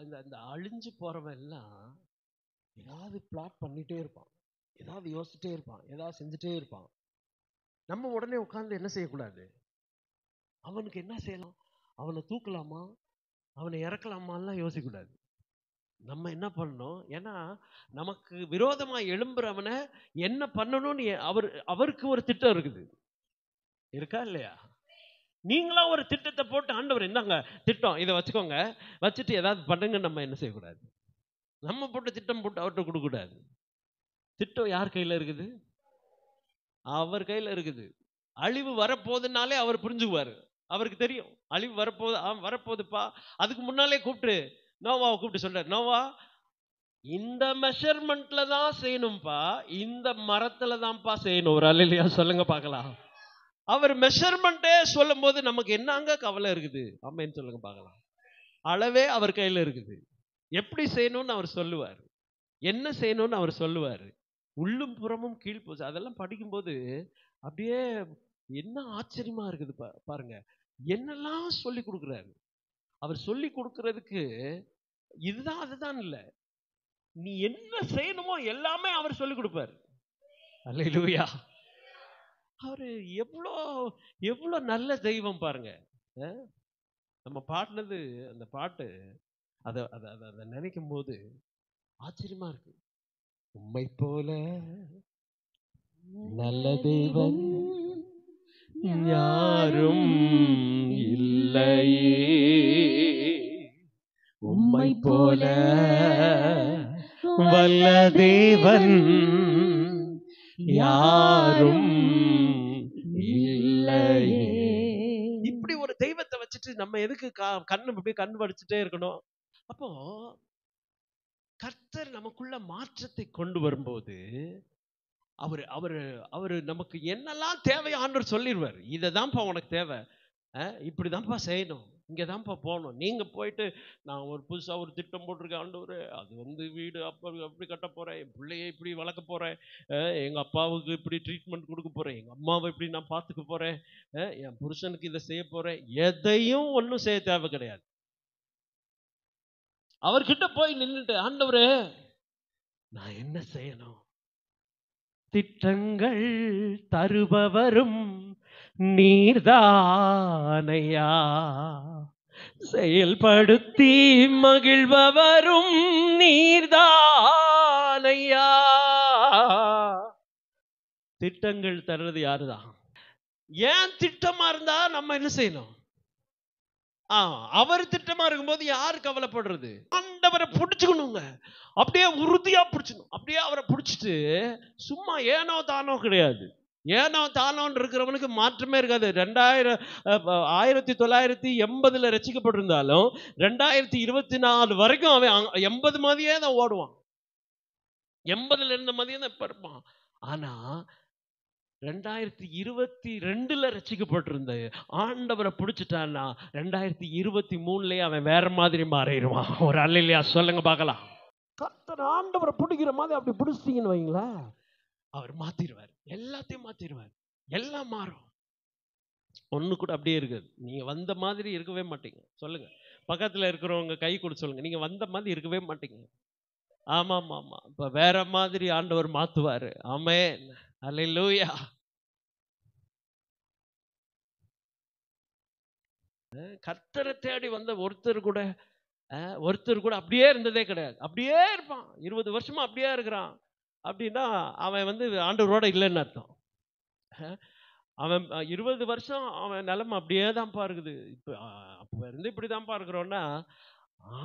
இந்த அழிஞ்சு போறவன் எல்லாம் ஏதாவது பிளாட் பண்ணிட்டே இருப்பான், ஏதாவது யோசிச்சுட்டே இருப்பான், ஏதாவது செஞ்சுட்டே இருப்பான். நம்ம உடனே உட்கார்ந்து என்ன செய்யக்கூடாது, அவனுக்கு என்ன செய்யலாம், அவனை தூக்கலாமா, அவனை இறக்கலாமான்லாம் யோசிக்கக்கூடாது. நம்ம என்ன பண்ணணும், ஏன்னா நமக்கு விரோதமா எழும்புறவனை என்ன பண்ணணும்னு அவருக்கு ஒரு திட்டம் இருக்குது. இருக்கா இல்லையா? நீங்களா ஒரு திட்டத்தை போட்டு, ஆண்டவர் இந்தாங்க திட்டம், இதை வச்சுக்கோங்க, வச்சுட்டு ஏதாவது பண்ணுங்க, நம்ம என்ன செய்யக்கூடாது. நம்ம போட்டு திட்டம் போட்டு அவர்கிட்ட கொடுக்கக்கூடாது. திட்டம் யார் கையில இருக்குது? அவர் கையில இருக்குது. அழிவு வரப்போகுதுனாலே அவர் புரிஞ்சுக்குவாரு. அவருக்கு தெரியும் அழிவு வரப்போகுதுப்பா. அதுக்கு முன்னாலே கூப்பிட்டு நோவாவை கூப்பிட்டு சொல்றாரு, நோவா இந்த மெஷர்மெண்ட்ல தான் செய்யணும்பா, இந்த மரத்துல தான்ப்பா செய்யணும். ஒரு அல்லேலூயா சொல்லுங்க பார்க்கலாம். அவர் மெஷர்மெண்ட்டே சொல்லும் போது நமக்கு என்னங்க கவலை இருக்குது? ஆமென் சொல்லுங்க பார்க்கலாம். அளவே அவர் கையில இருக்குது. எப்படி செய்யணும்னு அவர் சொல்லுவார், என்ன செய்யணும்னு அவர் சொல்லுவார். உள்ளும் புறமும் கீழ்ப்போச்சு. அதெல்லாம் படிக்கும்போது அப்படியே என்ன ஆச்சரியமா இருக்குது பாருங்க. என்னெல்லாம் சொல்லி கொடுக்குறாரு. அவர் சொல்லி கொடுக்கறதுக்கு இதுதான் அதுதான் இல்ல, நீ என்ன செய்யணுமோ எல்லாமே அவர் சொல்லி கொடுப்பார். அல்லேலூயா. அவரு எவ்வளோ நல்ல தெய்வம் பாருங்க. நம்ம பாடினது அந்த பாட்டு, அதை நினைக்கும் போது ஆச்சரியமா இருக்கு. உம்மை போல நல்ல தெய்வம் யாரும் இல்லையே, உம்மை போல வல்ல தேவன் யாரும் இல்லையே. இப்படி ஒரு தெய்வத்தை வச்சுட்டு நம்ம எதுக்கு கண்ணு படிச்சுட்டே இருக்கணும்? அப்போ கர்த்தர் நமக்குள்ள மாற்றத்தை கொண்டு வரும்போது அவரு அவரு அவரு நமக்கு என்னெல்லாம் தேவை ஆண்டவர் சொல்லிடுவார். இதை தான்ப்பா உனக்கு தேவை, இப்படி தான்ப்பா செய்யணும், இங்கே தான்ப்பா போகணும். நீங்கள் போயிட்டு நான் ஒரு புதுசாக ஒரு திட்டம் போட்டிருக்கேன் ஆண்டவரே, அது வந்து வீடு அப்படி கட்ட போகிறேன், என் பிள்ளையை இப்படி வளர்க்க போகிறேன், எங்கள் அப்பாவுக்கு இப்படி ட்ரீட்மெண்ட் கொடுக்க போகிறேன், எங்கள் அம்மாவை இப்படி நான் பார்த்துக்க போகிறேன், என் புருஷனுக்கு இதை செய்ய போகிறேன், எதையும் ஒன்றும் செய்ய தேவை கிடையாது. அவர்கிட்ட போய் நின்றுட்டு, ஆண்டவரே நான் என்ன செய்யணும்? திட்டங்கள் தருபவரும் நீர்தானையா, செயல்படுத்தி மகிழ்பவரும் நீர்தானையா. திட்டங்கள் தர்றது யாருதான்? ஏன் திட்டமா இருந்தா நம்ம என்ன செய்யணும்? அவர் திட்டமா இருக்கும்போது யாரு கவலைப்படுறது? ஆண்டவரை பிடிச்சுக்கணுங்க, அப்படியே உறுதியா பிடிச்சணும். அப்படியே அவரை பிடிச்சிட்டு சும்மா ஏனோ தானோ கிடையாது. ஏனோ தானோன்னு இருக்கிறவனுக்கு மாற்றமே இருக்காது. 1980 ரசிக்கப்பட்டிருந்தாலும் 2024 வரைக்கும் அவன் 80 மாதிரியே தான் ஓடுவான். 80 இருந்த மாதிரியே தான் இப்ப இருப்பான். ஆனா 2022 ரசிக்கப்பட்டிருந்த ஆண்டவரை பிடிச்சிட்டான்னா 2023 அவன் வேற மாதிரி மாறிடுவான். ஒரு அல்லேலூயா சொல்லுங்க பார்க்கலாம். கர்த்தர் ஆண்டவரை பிடிக்கிற மாதிரி அப்படி பிடிச்சிட்டீங்கன்னு வைங்களேன், அவர் மாத்திடுவார், எல்லாத்தையும் மாத்திடுவார், எல்லாம் மாறும். ஒண்ணு கூட அப்படியே இருக்காது. நீங்க வந்த மாதிரி இருக்கவே மாட்டீங்க. சொல்லுங்க, பக்கத்துல இருக்கிறவங்க கை கொடுத்து சொல்லுங்க, நீங்க வந்த மாதிரி இருக்கவே மாட்டீங்க. ஆமா ஆமா ஆமா, இப்ப வேற மாதிரி ஆண்டவர் மாத்துவாரு. ஆமென், அல்லேலூயா. கர்த்தரை தேடி வந்த ஒருத்தர் கூட அப்படியே இருந்ததே கிடையாது. அப்படியே இருப்பான், 20 வருஷமா அப்படியே இருக்கிறான் அப்படின்னா அவன் வந்து ஆண்டவரோட இல்லைன்னு அர்த்தம். அவன் 20 வருஷம் அவன் நிலைமை அப்படியே தான்ப்பா இருக்குது. இப்போ அப்போ இருந்து இப்படி தான்ப்பா இருக்கிறோன்னா,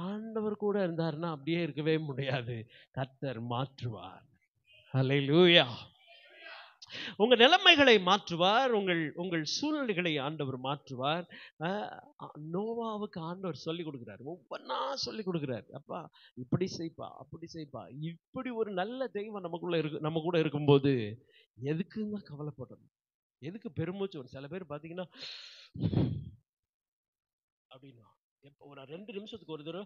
ஆண்டவர் கூட இருந்தாருன்னா அப்படியே இருக்கவே முடியாது. கர்த்தர் மாற்றுவார். அல்லேலூயா. உங்க நிலைமைகளை மாற்றுவார், உங்கள் சூழ்நிலைகளை ஆண்டவர் மாற்றுவார். நோவாவுக்கு ஆண்டவர் சொல்லி கொடுக்கிறார், ஒவ்வொன்னா சொல்லி கொடுக்கிறார். அப்பா இப்படி செய்ப்பா, அப்படி செய்ப்பா. இப்படி ஒரு நல்ல தெய்வம் நம்ம கூட இருக்கும்போது எதுக்குங்க கவலைப்படணும்? எதுக்கு பெருமூச்சு? ஒரு சில பேர் பார்த்தீங்கன்னா அப்படின்னா எப்போ ஒரு 2 நிமிஷத்துக்கு ஒரு தடவை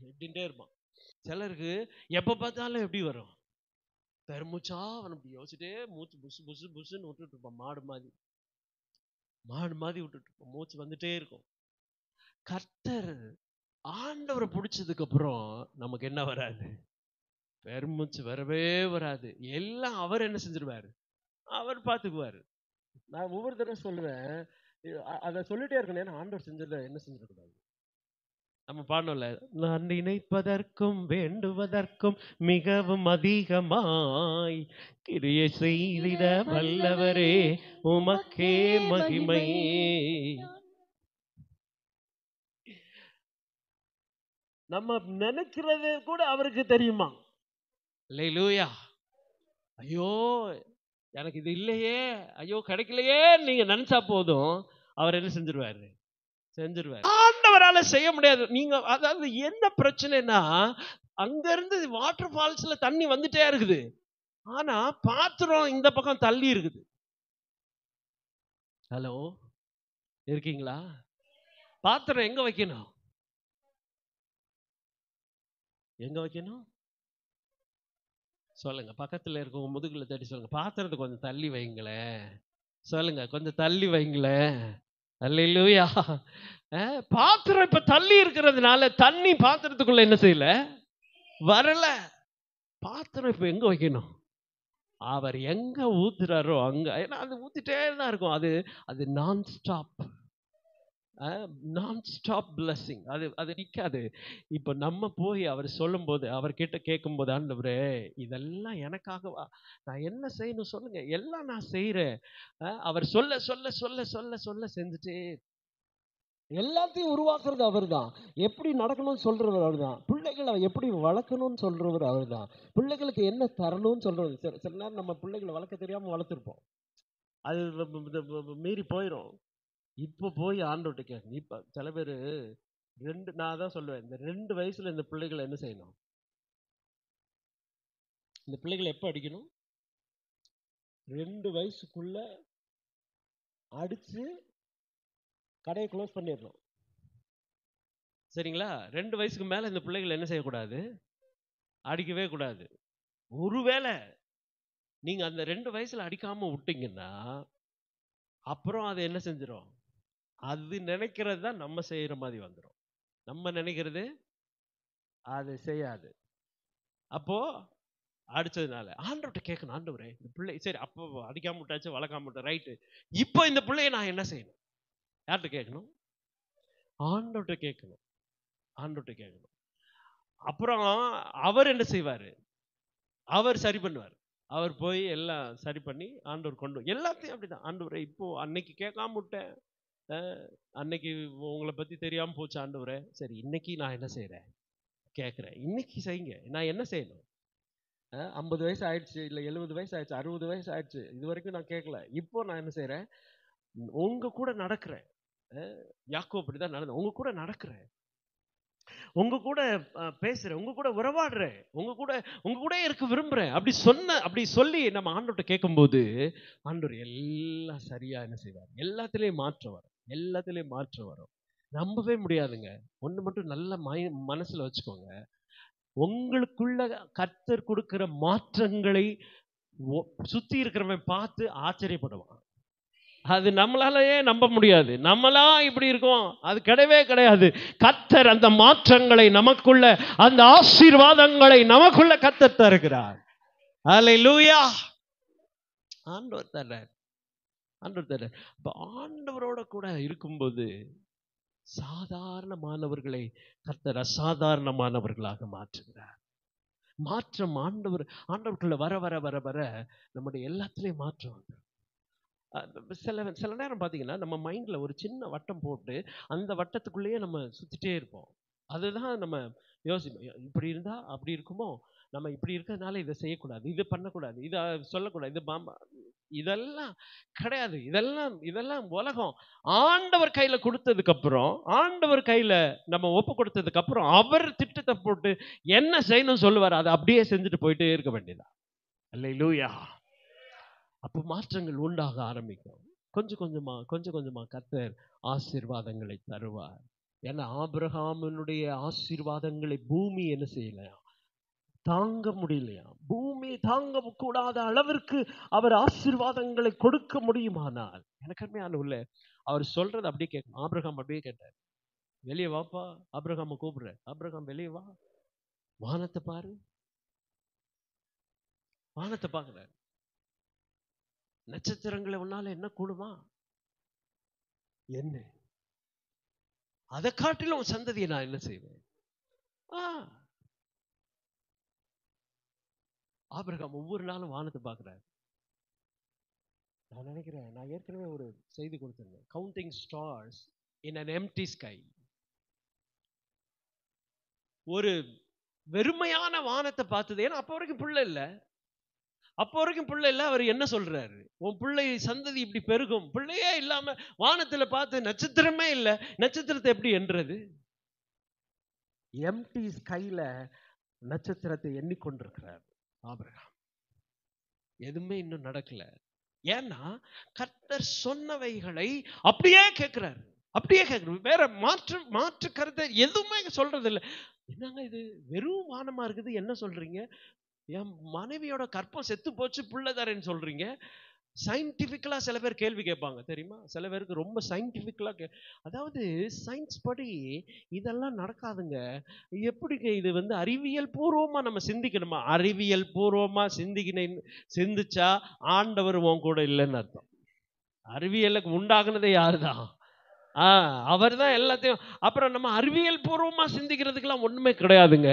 எப்படின்ட்டே இருப்பான். சிலருக்கு எப்போ பார்த்தாலும் எப்படி வரும்? பெருமூச்சா அவன் அப்படி யோசிச்சுட்டே மூச்சு புசு புசு புசுன்னு விட்டுட்டு இருப்பான். மாடு மாதிரி விட்டுட்டு இருப்பான், மூச்சு வந்துட்டே இருக்கும். கர்த்தர் ஆண்டவரை பிடிச்சதுக்கு அப்புறம் நமக்கு என்ன வராது? பெருமூச்சு வரவே வராது. எல்லாம் அவர் என்ன செஞ்சிருவாரு? அவர் பார்த்துக்குவாரு. நான் ஒவ்வொரு தடவை சொல்லுவேன், அதை சொல்லிட்டே இருக்கணும். ஏன்னா ஆண்டவர் செஞ்சதை என்ன செஞ்சிடக்கூடாது. நம்ம பாடணும்ல, நான் நினைப்பதற்கும் வேண்டுவதற்கும் மிகவும் அதிகமாய் கிரியை செய்திட வல்லவரே உமக்கே மகிமை. நம்ம நினைக்கிறது கூட அவருக்கு தெரியுமா? அல்லேலூயா. ஐயோ எனக்கு இது இல்லையே, ஐயோ கிடைக்கலையே நீங்க நினைச்சா போதும், அவர் என்ன செஞ்சிருவாரு? ஆண்டவரால செய்ய முடியாது. நீங்க அதாவது என்ன பிரச்சனைனா, அங்க இருந்து வாட்டர் ஃபால்ஸ்ல தண்ணி வந்துட்டே இருக்குது, ஆனா பாத்திரம் இந்த பக்கம் தள்ளி இருக்குது. ஹலோ, இருக்கீங்களா? பாத்திரம் எங்க வைக்கணும்? சொல்லுங்க, பக்கத்துல இருக்கவங்க முதுகுல தட்டி சொல்லுங்க, பாத்திரத்தை கொஞ்சம் தள்ளி வைங்களேன். சொல்லுங்க, கொஞ்சம் தள்ளி வைங்களேன். அல்லேலூயா. பாத்திரம் இப்ப தள்ளி இருக்கிறதுனால தண்ணி பாத்திரத்துக்குள்ள என்ன செய்யல? வரல. பாத்திரம் இப்ப எங்க வைக்கணும்? அவர் எங்க ஊத்துறாரோ அங்க. ஏன்னா அது ஊத்திட்டே தான் இருக்கும். அது நான் ஸ்டாப் பிளஸிங். அது நிக்காது. இப்ப நம்ம போய் அவர் சொல்லும் போது, அவர்கிட்ட கேட்கும் போது, ஆண்டவரே இதெல்லாம் எனக்காகவா? நான் என்ன செய்யணும் சொல்லுங்க, எல்லாம் நான் செய்யறேன். அவர் சொல்ல சொல்ல சொல்ல சொல்ல சொல்ல செஞ்சுட்டே, எல்லாத்தையும் உருவாக்குறது அவர் தான். எப்படி நடக்கணும்னு சொல்றவர் அவர் தான். பிள்ளைகளை எப்படி வளர்க்கணும்னு சொல்றவர் அவர் தான். பிள்ளைகளுக்கு என்ன தரணும்னு சொல்றது. சில நேரம் நம்ம பிள்ளைகளை வளர்க்க தெரியாம வளர்த்துருப்போம், அது மீறி போயிடும். இப்போ போய் ஆண்டவர்கிட்ட கேட்கணும். இப்போ சில பேர் நான் தான் சொல்லுவேன், இந்த 2 வயசுல இந்த பிள்ளைகளை என்ன செய்யணும்? இந்த பிள்ளைகளை எப்போ அடிக்கணும்? 2 வயசுக்குள்ள அடிச்சு கடையை க்ளோஸ் பண்ணிடணும். சரிங்களா? 2 வயசுக்கு மேல இந்த பிள்ளைகள் என்ன செய்யக்கூடாது? அடிக்கவே கூடாது. ஒருவேளை நீங்க அந்த 2 வயசுல அடிக்காம விட்டீங்கன்னா அப்புறம் அது என்ன செஞ்சிடும்? அது நினைக்கிறது தான் நம்ம செய்யற மாதிரி வந்துடும். நம்ம நினைக்கிறது அது செய்யாது. அப்போ அடிச்சதுனால ஆண்டவர்கிட்ட கேட்கணும், ஆண்டவரே இந்த பிள்ளை சரி அப்போ அடிக்காம விட்டாச்சு, வளர்க்காம விட்ட ரைட்டு, இப்போ இந்த பிள்ளைய நான் என்ன செய்யணும்? யார்கிட்ட கேட்கணும்? ஆண்டவர்கிட்ட கேட்கணும். ஆண்டவர்கிட்ட கேட்கணும். அப்புறம் அவர் என்ன செய்வாரு? அவர் சரி பண்ணுவார். அவர் போய் எல்லாம் சரி பண்ணி ஆண்டவர் கொண்டு எல்லாத்தையும் அப்படிதான். ஆண்டவரே இப்போ அன்னைக்கு கேட்காம விட்டேன், அன்னைக்கு உங்களை பத்தி தெரியாம போச்சு ஆண்டவரே, சரி இன்னைக்கு நான் என்ன செய்யறேன்? கேட்கிறேன். இன்னைக்கு செய்யுங்க. நான் என்ன செய்யணும்? 50 வயசு ஆயிடுச்சு, இல்லை 70 வயசு ஆயிடுச்சு, 60 வயசு ஆயிடுச்சு, இது வரைக்கும் நான் கேட்கல. இப்போ நான் என்ன செய்யறேன்? உங்க கூட நடக்கிறேன். யாக்கோபு அப்படிதான் நடந்தேன். உங்க கூட நடக்கிறேன், உங்க கூட பேசுறேன், உங்க கூட உறவாடுறேன், உங்க கூட இருக்க விரும்புறேன். அப்படி சொல்லி நம்ம ஆண்டவர்கிட்ட கேட்கும்போது ஆண்டவர் எல்லாம் சரியா என்ன செய்வார்? எல்லாத்திலையும் மாற்றம் வரும். எல்லாத்திலையும் மாற்றம் வரும். நம்பவே முடியாதுங்க. ஒண்ணு மட்டும் நல்ல மனசுல வச்சுக்கோங்க. உங்களுக்குள்ள கர்த்தர் கொடுக்கிற மாற்றங்களை சுத்தி இருக்கிறவன் பார்த்து ஆச்சரியப்படுவான். அது நம்மளாலேயே நம்ப முடியாது. நம்மளா இப்படி இருக்கோம், அது கிடையவே கிடையாது. கர்த்தர் அந்த மாற்றங்களை நமக்குள்ள, அந்த ஆசீர்வாதங்களை நமக்குள்ள கர்த்தர் தருகிறார். அல்லேலூயா. ஆண்டவர் தர்றார். ஆண்டவர் தர்றார். அப்ப ஆண்டவரோட கூட இருக்கும்போது சாதாரணமானவர்களை கர்த்தர் அசாதாரணமானவர்களாக மாற்றுகிறார். மாற்றம் ஆண்டவருக்குள்ள வர வர வர வர நம்முடைய எல்லாத்திலையும் மாற்றம் வந்து சில நேரம் பார்த்தீங்கன்னா நம்ம மைண்ட்ல ஒரு சின்ன வட்டம் போட்டு அந்த வட்டத்துக்குள்ளேயே நம்ம சுத்திட்டே இருப்போம். அதுதான் நம்ம யோசிப்போம், இப்படி இருந்தா அப்படி இருக்குமோ, நம்ம இப்படி இருக்கிறதுனால இதை செய்யக்கூடாது, இது பண்ணக்கூடாது, இதை சொல்லக்கூடாது, இதெல்லாம் கிடையாது. இதெல்லாம் உலகம். ஆண்டவர் கையில கொடுத்ததுக்கு அப்புறம், ஆண்டவர் கையில நம்ம ஒப்பு கொடுத்ததுக்கு அப்புறம் அவர் திட்டத்தை போட்டு என்ன செய்யணும் சொல்லுவார், அதை அப்படியே செஞ்சுட்டு போயிட்டே இருக்க வேண்டியதா. அல்லேலூயா. அப்போ மாற்றங்கள் உண்டாக ஆரம்பிக்கும். கொஞ்சம் கொஞ்சமா கர்த்தர் ஆசீர்வாதங்களை தருவார். ஏன்னா ஆபிரகாமினுடைய ஆசீர்வாதங்களை பூமி என்ன செய்யலையா? தாங்க முடியலையா? பூமி தாங்க கூடாத அளவிற்கு அவர் ஆசீர்வாதங்களை கொடுக்க முடியுமானால், எனக்குமே உள்ள அவர் சொல்றது அப்படியே கேட்கணும். ஆபிரகாம் அப்படியே கேட்டார், வெளியே வாப்பா. ஆபிரகாமை கூப்பிடுற, ஆபிரகாம் வெளியே வா, வானத்தை பாரு. வானத்தை பார்க்கிறார். நட்சத்திரங்களை உன்னால என்ன கூடுமா? என்ன அதை காட்டிலும் சந்ததியை நான் என்ன செய்வேன்? ஆபிரகாம் ஒவ்வொரு நாளும் வானத்தை பார்க்கிறார். நான் நினைக்கிறேன், நான் ஏற்கனவே ஒரு செய்தி கொடுத்திருந்தேன், counting stars in an empty sky. ஒரு வெறுமையான வானத்தை பார்த்தது. ஏன்னா அப்போ வரைக்கும் புள்ள இல்லை. அவர் என்ன சொல்றாரு? உன் பிள்ளை சந்ததி இப்படி பெருகும். பிள்ளையே இல்லாம வானத்துல பார்த்து நட்சத்திரமே இல்லை, நட்சத்திரத்தை எப்படி எண்ணுறது? எம்டி ஸ்கைல நட்சத்திரத்தை எண்ணிக்கொண்டிருக்கிறார் ஆபிரகாம். எதுவுமே இன்னும் நடக்கல. ஏன்னா கர்த்தர் சொன்னவைகளை அப்படியே கேட்கிறார். வேற மாற்று கருத்தை எதுவுமே சொல்றது இல்லை. என்னங்க இது வெறும் வானமா இருக்குது, என்ன சொல்றீங்க? என் மனைவியோட கற்பம் செத்து போச்சு, புள்ள தரேன்னு சொல்றீங்க. சயின்டிபிக்கலா சில பேர் கேள்வி கேட்பாங்க தெரியுமா? சில பேருக்கு ரொம்ப சயின்டிபிக்கலா அதாவது சயின்ஸ் படி இதெல்லாம் நடக்காதுங்க. எப்படிங்க இது அறிவியல் பூர்வமா நம்ம சிந்திக்கணுமா? அறிவியல் பூர்வமா சிந்திச்சா ஆண்டவர் உன் கூட இல்லைன்னு அர்த்தம். அறிவியலுக்கு உண்டாக்குனதே யாருதான்? அவர் தான் எல்லாத்தையும். அப்புறம் நம்ம அறிவியல் பூர்வமா சிந்திக்கிறதுக்கெல்லாம் ஒண்ணுமே கிடையாதுங்க.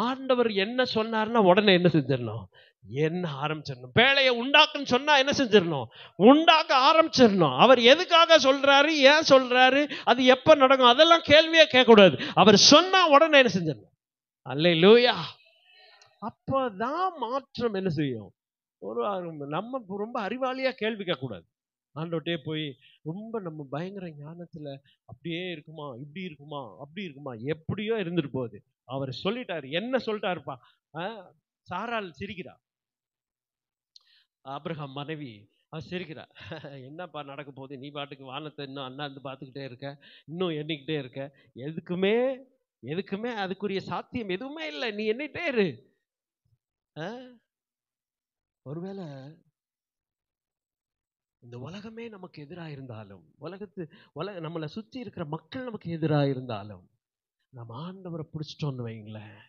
ஆண்டவர் என்ன சொன்னார்னா உடனே என்ன செஞ்சிடணும்? என்ன ஆரம்பிச்சிடணும். பேழையை உண்டாக்குன்னு சொன்னா என்ன செஞ்சிடணும்? உண்டாக்க ஆரம்பிச்சிடணும். அவர் எதுக்காக சொல்றாரு, ஏன் சொல்றாரு, அது எப்ப நடக்கும், அதெல்லாம் கேள்வியே கேட்கக்கூடாது. அவர் சொன்னா உடனே என்ன செஞ்சிடணும். அல்லேலூயா. அப்பதான் மாற்றம் என்ன செய்யும்? நம்ம ரொம்ப அறிவாளியா கேள்வி கேட்கக்கூடாது. ஆண்டவர்கிட்டே போய் ரொம்ப நம்ம பயங்கர ஞானத்துல அப்படியே இருக்குமா, இப்படி இருக்குமா, அப்படி இருக்குமா, எப்படியோ இருந்துட்டு போகுது. அவர் சொல்லிட்டாரு. என்ன சொல்லிட்டாருப்பா? சாராள் சிரிக்கிறா. ஆபிரகாம் மனைவி அவ சிரிக்கிறா. என்னப்பா நடக்க போகுது, நீ பாட்டுக்கு வானத்தை இன்னும் அண்ணாந்து பார்த்துக்கிட்டே இருக்க, இன்னும் எண்ணிக்கிட்டே இருக்க, எதுக்குமே எதுக்குமே அதுக்குரிய சாத்தியம் எதுவுமே இல்லை, நீ எண்ணிட்டே இரு. ஒருவேளை இந்த உலகமே நமக்கு எதிராக இருந்தாலும், நம்மளை சுற்றி இருக்கிற மக்கள் நமக்கு எதிராக இருந்தாலும், நம்ம ஆண்டவரை பிடிச்சிட்டோன்னு வைங்களேன்,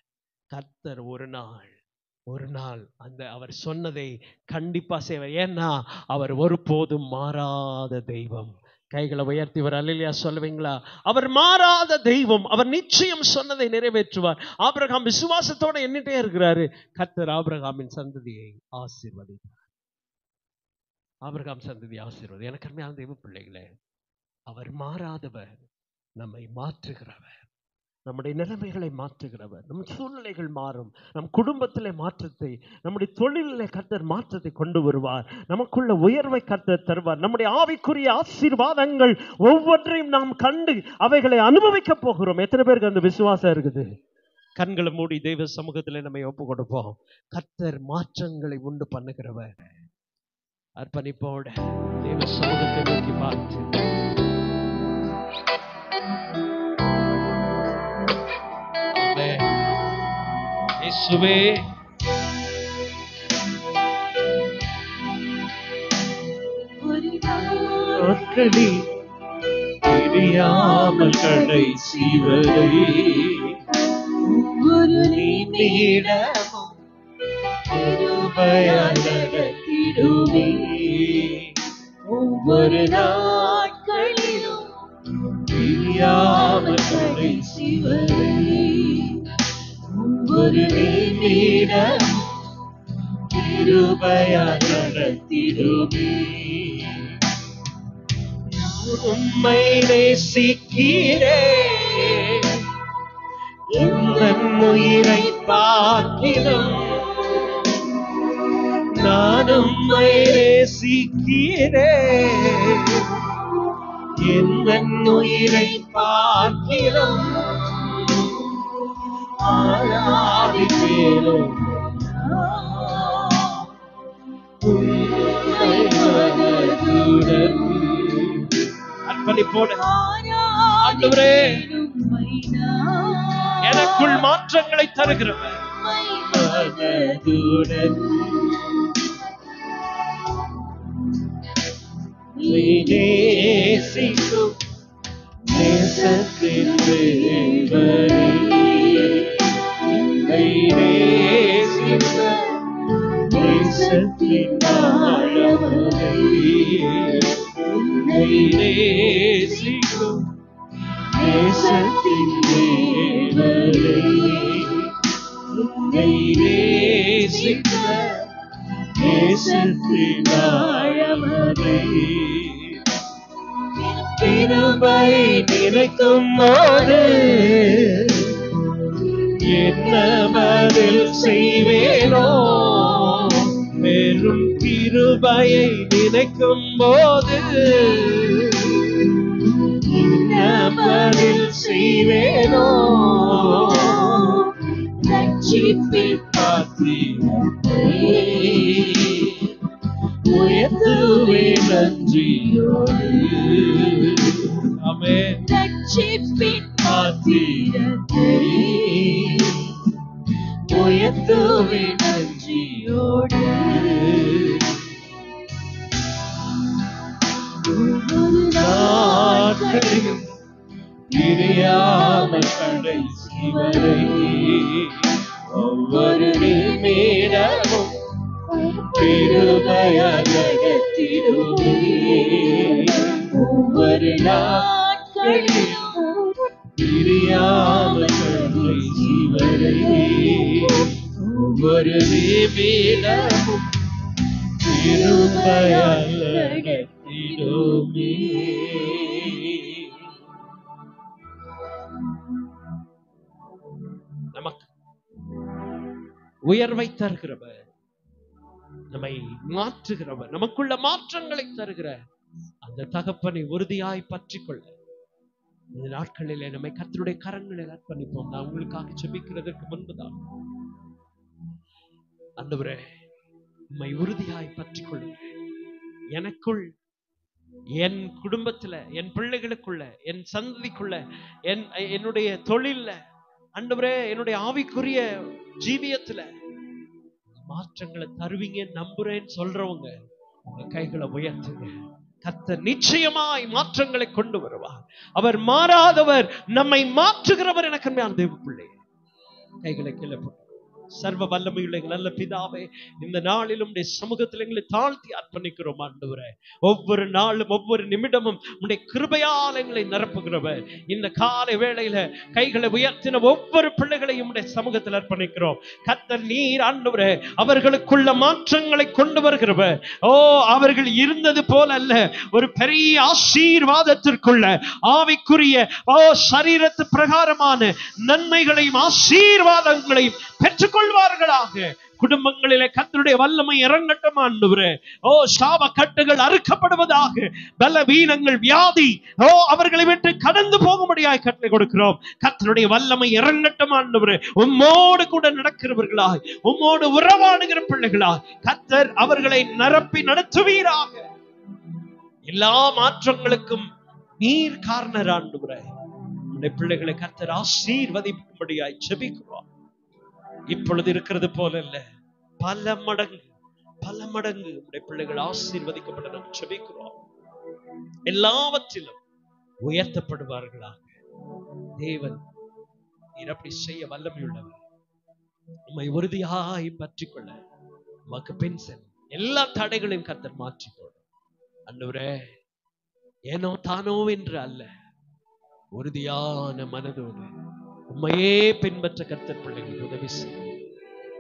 கர்த்தர் ஒரு நாள் அந்த அவர் சொன்னதை கண்டிப்பா செய்வார். ஏன்னா அவர் ஒருபோதும் மாறாத தெய்வம். கைகளை உயர்த்தி ஒரு அல்லேலூயா சொல்லுவீங்களா? அவர் மாறாத தெய்வம், அவர் நிச்சயம் சொன்னதை நிறைவேற்றுவார். ஆபிரகாம் விசுவாசத்தோட எண்ணிட்டே இருக்கிறாரு. கர்த்தர் ஆபிரகாமின் சந்ததியை ஆசீர்வதித்தார். ஆபிரகாம் சந்ததி ஆசீர்வாதம். எனக்கு அருமையான தெய்வ பிள்ளைகளே, அவர் மாறாதவர், நம்மை மாற்றுகிறவர், நம்முடைய நிலைமைகளை மாற்றுகிறவர். நம் சூழ்நிலைகள் மாறும், நம் குடும்பத்திலே மாற்றத்தை, நம்முடைய தொழிலிலே கர்த்தர் மாற்றத்தை கொண்டு வருவார். நமக்குள்ள உயர்வை கர்த்தர் தருவார். நம்முடைய ஆவிக்குரிய ஆசீர்வாதங்கள் ஒவ்வொன்றையும் நாம் கண்டு அவைகளை அனுபவிக்க போகிறோம். எத்தனை பேருக்கு அந்த விசுவாசம் இருக்குது? கண்களை மூடி தெய்வ சமூகத்திலே நம்ம ஒப்பு கொடுப்போம். கர்த்தர் மாற்றங்களை உண்டு பண்ணுகிறவர். அர்ப்பணிப்போட தேவ சமூகத்தை நோக்கி பார்த்து, இயேசுவே நாட்களில் தெரியாமல் கடைசி வரை ஒரு நிமிடமும் கிருபையால் நடத்திடுவே. ஒவ்வொரு நாட்களிலும் தெரியாமல் கடைசி வரை ஒரு நிமிடமும் கிருபையால் நடத்திடுவே. உம்மை நேசிக்கிறேன், என் உயிரை பார்க்கிறோம். நான் உம்மை நேசிக்கிறேன், என் உயிரை பார்க்கிறோம். ஆராதிப்பேனோ உம்மை மனதுடன். அர்ப்பணிப்போடு ஆண்டவரே, எனக்குள் மாற்றங்களை தருகிறவர் மனதுடன் நேசிக்கும் நேசத்தின் தேவனே, நேசித்த நேசத்தின் ஆழவரே, நேசிக்கும் நேசத்தின் தேவனே, நேசித்த நேசத்தின் ஆழவரே. கிருபை நினைக்கும் போது என்ன பதில் செய்வேனோ, வெறும் கிருபையை நினைக்கும் போது என்ன பதில் செய்வேனோ. ரட்சிப்பின் பாத்திரத்தை உயர்த்துவே நன்றியோடு. ஆமென். ரட்சிப்பின் பாத்திரத்தை உயர்த்துவே நன்றியோடு. நாட்களிலும் பிரியாமல் கடைசி வரை ஒவ்வொரு நிமிடமும் கிருபையால் நடத்திடுவே. ஒவ்வொரு நாட்களிலும் பிரியாமல் கடைசி வரை ஒவ்வொரு நிமிடமும் கிருபையால் நடத்திடுவே. நமக்கு உயர்வை தருகிறவர், நம்மை மாற்றுகிறவர், நமக்குள்ள மாற்றங்களை தருகிற அந்த தகப்பனை உறுதியாய் பற்றிக்கொள்ள இந்த நாட்களிலே நம்மை கர்த்தருடைய கரங்களில் அர்ப்பணிப்போம். நான் உங்களுக்காக ஜெபிக்கிறதற்கு முன்புதான், ஆண்டவரே உம்மை உறுதியாய் பற்றிக் கொள்ளுங்க. எனக்குள், என் குடும்பத்துல, என் பிள்ளைகளுக்குள்ள, என் சந்ததிக்குள்ள, என்னுடைய தொழில்ல, ஆண்டவரே என்னுடைய ஆவிக்குரிய ஜீவியத்துல மாற்றங்களை தருவீங்க நம்புறேன்னு சொல்றவங்க உங்க கைகளை உயர்த்துங்க. கர்த்தர் நிச்சயமாய் மாற்றங்களை கொண்டு வருவார். அவர் மாறாதவர், நம்மை மாற்றுகிறவர். எனக்கு தேவ பிள்ளை, கைகளை கீழே போட்டு, சர்வ வல்லமையுள்ள நல்ல பிதாவே, இந்த நாளிலும் சமூகத்தில் எங்களை தாழ்த்தி அர்ப்பணிக்கிறோம் ஆண்டவரே. ஒவ்வொரு நாளும் ஒவ்வொரு நிமிடமும் உடைய கிருபையால் எங்களை நிரப்புகிறவர். இந்த காலை வேளையில கைகளை உயர்த்தின ஒவ்வொரு பிள்ளைகளையும் உடைய சமூகத்தில் அர்ப்பணிக்கிறோம். கர்த்தர் நீர் ஆண்டவரே அவர்களுக்குள்ள மாற்றங்களை கொண்டு வருகிறவர். அவர்கள் இருந்தது போல அல்ல, ஒரு பெரிய ஆசீர்வாதத்திற்குள்ள ஆவிக்குரிய சரீரத்து பிரகாரமான நன்மைகளையும் ஆசீர்வாதங்களையும் பெற்றுக்கொள்வார்களாக. குடும்பங்களிலே கர்த்தருடைய வல்லமை இறங்கட்டும் ஆண்டவரே. சாப கட்டுகள் அறுக்கப்படுவதாக. பலவீனங்கள், வியாதி அவர்களை விட்டு கடந்து போகும்படியாய் கட்டளை கொடுக்கிறோம். கர்த்தருடைய வல்லமை இறங்கட்டும் ஆண்டவரே. உம்மோடு கூட நடக்கிறவர்களாய், உம்மோடு உறவாடுகிற பிள்ளைகளாய் கர்த்தர் அவர்களை நிரப்பி நடத்துவீராக. எல்லா மாற்றங்களுக்கும் நீர் காரணர் ஆண்டவரே. உடைய பிள்ளைகளை கர்த்தர் ஆசீர்வதிக்கும்படியாய் ஜெபிக்கிறோம். இப்பொழுது இருக்கிறது போல இல்ல, பல மடங்கு உடைய பிள்ளைகள் ஆசீர்வதிக்கப்பட நாம் ஜெபிக்கிறோம். எல்லாவற்றிலும் உயர்த்தப்படுவார்களாக. தேவன் நீர் அப்படி செய்ய வல்லமையுள்ளவர். உம்மை உறுதியாய் பற்றிக் கொள்ள உமக்கு பின் செல். எல்லா தடைகளையும் கர்த்தர் மாற்றி போடும் ஆண்டவரே. ஏனோ தானோ என்று அல்ல, உறுதியான மனதோடு உம்மையே பின்பற்ற கர்த்தர் பிள்ளைகளுக்கு உதவி செய்யும்.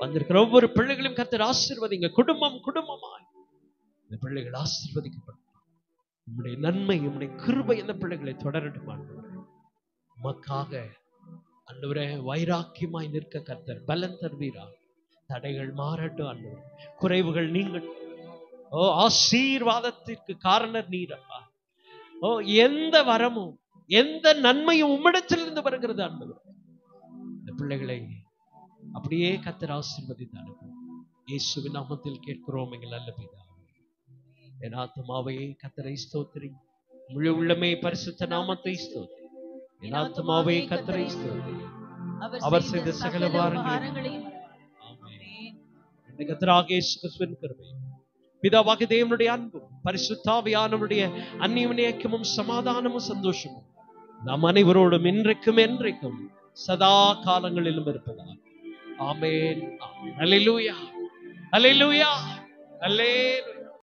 வந்திருக்கிற ஒவ்வொரு பிள்ளைகளையும் கர்த்தர் ஆசீர்வதிங்க. குடும்பமாய் இந்த பிள்ளைகள் ஆசீர்வதிக்கப்படும். உம்முடைய நன்மை, உம்முடைய கிருபை இந்த பிள்ளைகளை தொடரட்டும் ஆண்டவரே. உமக்காக ஆண்டவரே வைராக்கியமாய் நிற்க கர்த்தர் பலன் தருவீரா. தடைகள் மாறட்டும் ஆண்டவரே, குறைவுகள் நீங்கட்டும். ஆசீர்வாதத்திற்கு காரணர் நீரப்பா. எந்த வரமும் எந்த நன்மையும் உம்மிடத்திலிருந்து வருகிறது ஆண்டவரே. இந்த பிள்ளைகளை அப்படியே கர்த்தர் ஆசீர்வதித்தார். இயேசுவின் நாமத்தில் கேட்கிறோம் எங்கள் நல்ல பிதாவே. என் ஆத்துமாவே கர்த்தரை ஸ்தோத்திரி, முழு உள்ளமே பரிசுத்த நாமத்தை ஸ்தோத்திரி. என் ஆத்துமாவே கர்த்தரை ஸ்தோத்திரி, அவர் செய்த சகல உபகாரங்களையும். ஆமென். கர்த்தராகிய இயேசு கிறிஸ்துவின் கிருபை, பிதாவாகிய தேவனுடைய அன்பும் பரிசுத்த ஆவியானவருடைய அந்நிய ஐக்கியமும் சமாதானமும் சந்தோஷமும் நாம் அனைவரோடும் இன்றைக்கும் என்றைக்கும் சதா காலங்களிலும் இருப்பதாக. ஆமென். அல்லேலூயா, அல்லேலூயா, அல்லேலூயா.